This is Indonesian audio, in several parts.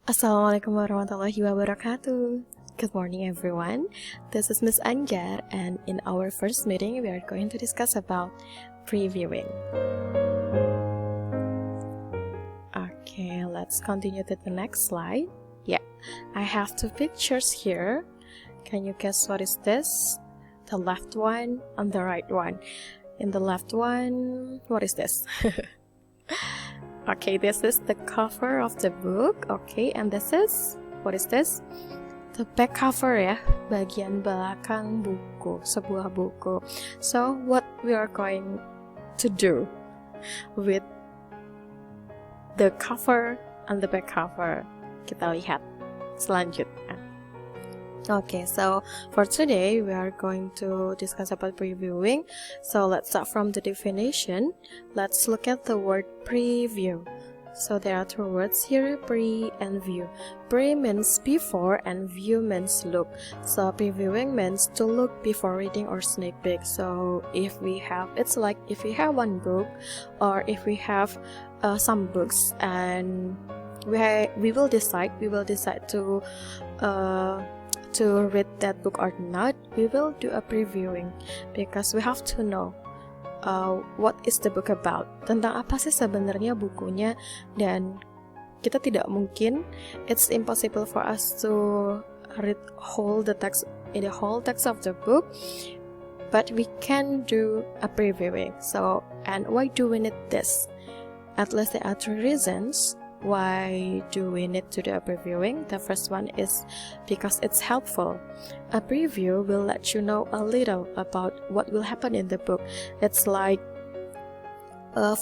Assalamualaikum warahmatullahi wabarakatuh. Good morning everyone. This is Miss Anjar, and in our first meeting we are going to discuss about previewing. Okay, let's continue to the next slide. Yeah, I have two pictures here. Can you guess what is this? The left one and the right one. In the left one, what is this? Okay, this is the cover of the book. Okay, and this is, what is this? The back cover ya, bagian belakang buku, sebuah buku. So, what we are going to do with the cover and the back cover? Kita lihat selanjutnya. Okay, so for today we are going to discuss about previewing. So let's start from the definition. Let's look at the word preview. So there are two words here, pre and view. Pre means before and view means look. So previewing means to look before reading or sneak peek. So if we have, it's like if we have one book or if we have some books and we will decide to read that book or not, we will do a previewing because we have to know what is the book about, tentang apa sih sebenarnya bukunya, dan kita tidak mungkin, it's impossible for us to read the whole text of the book, but we can do a previewing. So, and why do we need this? At least there are three reasons why do we need to do a previewing. The first one is because it's helpful. A preview will let you know a little about what will happen in the book. It's like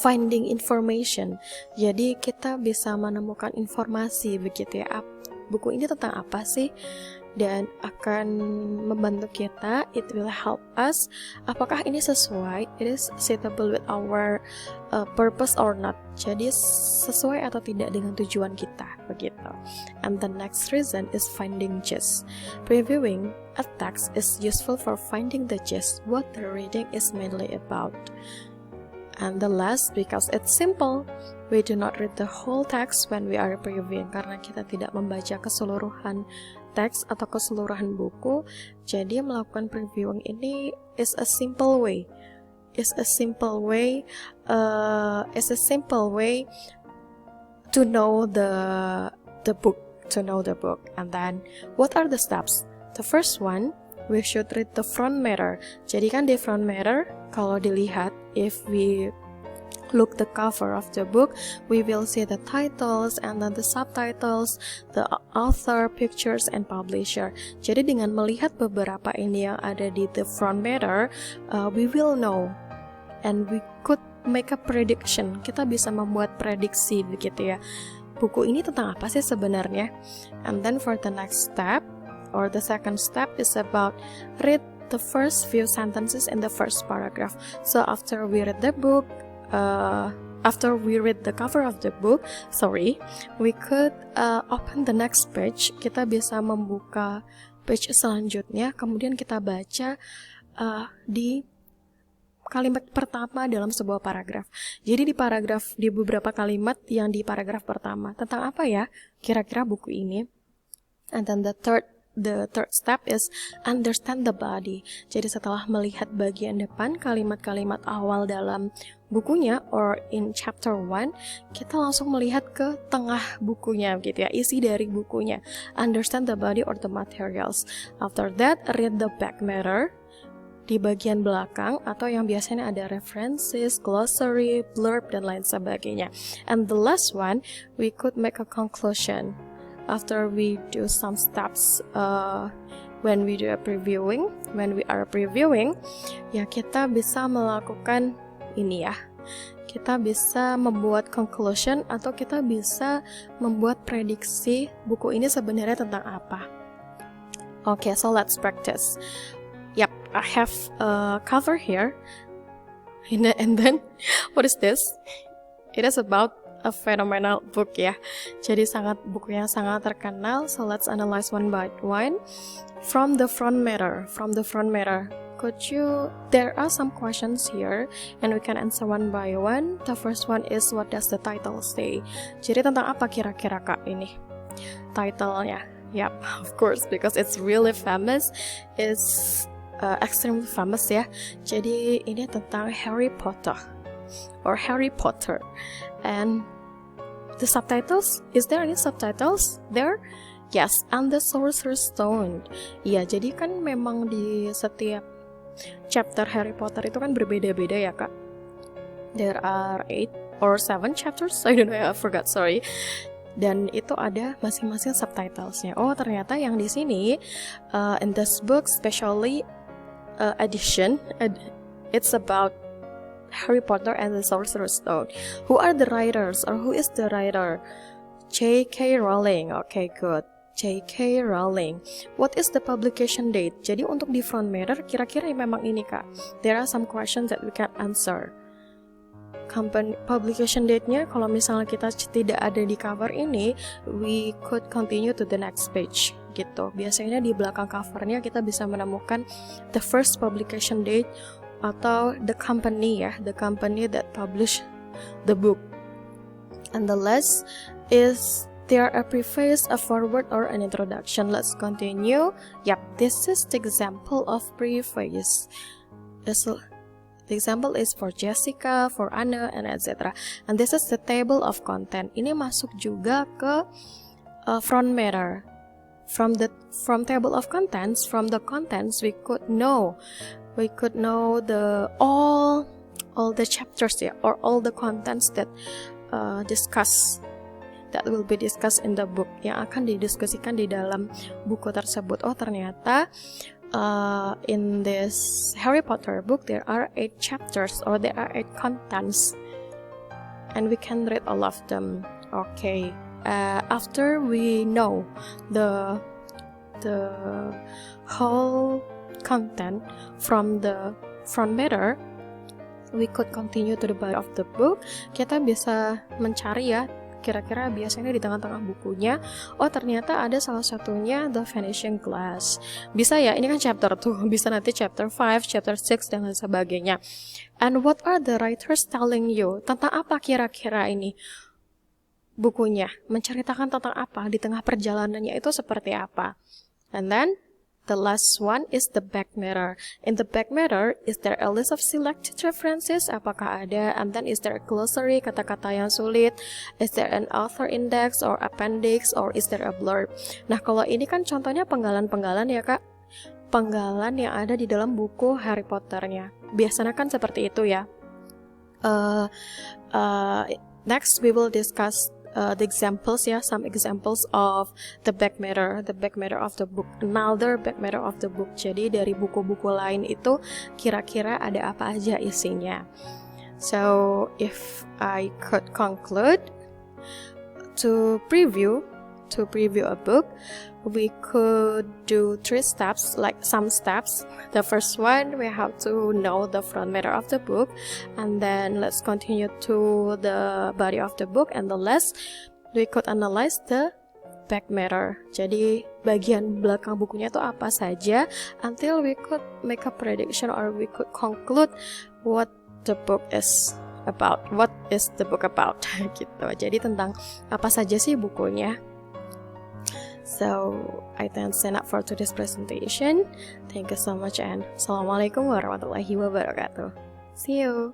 finding information. Jadi kita bisa menemukan informasi begitu ya. Buku ini tentang apa sih? Dan akan membantu kita, it will help us, apakah ini sesuai, it is suitable with our purpose or not, jadi sesuai atau tidak dengan tujuan kita, begitu. And the next reason is finding gist. Previewing a text is useful for finding the gist, what the reading is mainly about. And the last, because it's simple, we do not read the whole text when we are previewing, karena kita tidak membaca keseluruhan teks atau keseluruhan buku. Jadi melakukan previewing ini is a simple way to know the book. And then what are the steps? The first one, we should read the front matter. Jadi kan di front matter, kalau dilihat, if we look the cover of the book, we will see the titles and then the subtitles, the author, pictures, and publisher. Jadi dengan melihat beberapa ini yang ada di the front matter, we will know and we could make a prediction. Kita bisa membuat prediksi begitu ya. Buku ini tentang apa sih sebenarnya? And then for the next step, or the second step, is about read the first few sentences in the first paragraph. So after we read the book, after we read the cover of the book, we could open the next page. Kita bisa membuka page selanjutnya, kemudian kita baca di kalimat pertama dalam sebuah paragraf. Jadi di beberapa kalimat yang di paragraf pertama, tentang apa ya kira-kira buku ini? And then the third step is understand the body. Jadi setelah melihat bagian depan, kalimat-kalimat awal dalam bukunya, or in chapter 1, kita langsung melihat ke tengah bukunya gitu ya, isi dari bukunya. Understand the body or the materials. After that, read the back matter di bagian belakang, atau yang biasanya ada references, glossary, blurb, dan lain sebagainya. And the last one, we could make a conclusion. After we do some steps when we are previewing, ya kita bisa melakukan ini ya. Kita bisa membuat conclusion atau kita bisa membuat prediksi buku ini sebenarnya tentang apa. Okay, so let's practice. Yep, I have a cover here. And then, what is this? It is about a phenomenal book ya. Jadi buku yang sangat terkenal. So let's analyze one by one. From the front matter, there are some questions here and we can answer one by one. The first one is, what does the title say? Jadi tentang apa kira-kira Kak ini? title-nya. Yep, of course, because it's really famous. It's extremely famous ya. Jadi ini tentang Harry Potter or Harry Potter. And the subtitles, is there any subtitles there? Yes, and the Sorcerer's Stone. Iya, jadi kan memang di setiap chapter Harry Potter itu kan berbeda-beda ya kak. There are 8 or 7 chapters, I don't know, I forgot, sorry. Dan itu ada masing-masing subtitlesnya. Oh, ternyata yang di sini in this book, especially edition, it's about Harry Potter and the Sorcerer's Stone. Who are the writers, or who is the writer? J.K. Rowling. Okay, good. J.K. Rowling. What is the publication date? Jadi untuk di front mirror, kira-kira memang ini kak. There are some questions that we can answer. Company publication date-nya, kalau misalnya kita tidak ada di cover ini, we could continue to the next page gitu. Biasanya di belakang covernya kita bisa menemukan the first publication date atau the company ya, the company that publish the book. And the last is there a preface, a foreword, or an introduction. Let's continue. Yep, this is the example of preface. The example is for Jessica, for Anna, and etc. And this is the table of content. Ini masuk juga ke front matter. From table of contents, from the contents we could know the all the chapters ya, or all the contents that will be discussed in the book, yang akan didiskusikan di dalam buku tersebut. Oh, ternyata in this Harry Potter book there are 8 chapters, or there are 8 contents, and we can read all of them. Okay, after we know the whole content from the front matter, we could continue to the body of the book. Kita bisa mencari ya, kira-kira biasanya di tengah-tengah bukunya, oh ternyata ada salah satunya The Vanishing Glass. Bisa ya, ini kan chapter 2, bisa nanti chapter 5, chapter 6, dan lain sebagainya. And what are the writers telling you? Tentang apa kira-kira ini bukunya? Menceritakan tentang apa? Di tengah perjalanannya itu seperti apa? And then the last one is the back matter. In the back matter, is there a list of selected references? Apakah ada? And then is there a glossary, kata-kata yang sulit? Is there an author index or appendix, or is there a blurb? Nah, kalau ini kan contohnya penggalan-penggalan ya kak. Penggalan yang ada di dalam buku Harry Potter-nya. Biasanya kan seperti itu ya. Next we will discuss the examples ya, some examples of the back matter of the book, another back matter of the book. Jadi dari buku-buku lain itu kira-kira ada apa aja isinya. So if I could conclude to preview a book, we could do 3 steps, like some steps. The first one, we have to know the front matter of the book, and then let's continue to the body of the book, and the last, we could analyze the back matter. Jadi bagian belakang bukunya itu apa saja, until we could make a prediction, or we could conclude what the book is about. What is the book about? Gitu. Jadi tentang apa saja sih bukunya. So, I thank Senat for today's presentation. Thank you so much, and Assalamualaikum warahmatullahi wabarakatuh. See you!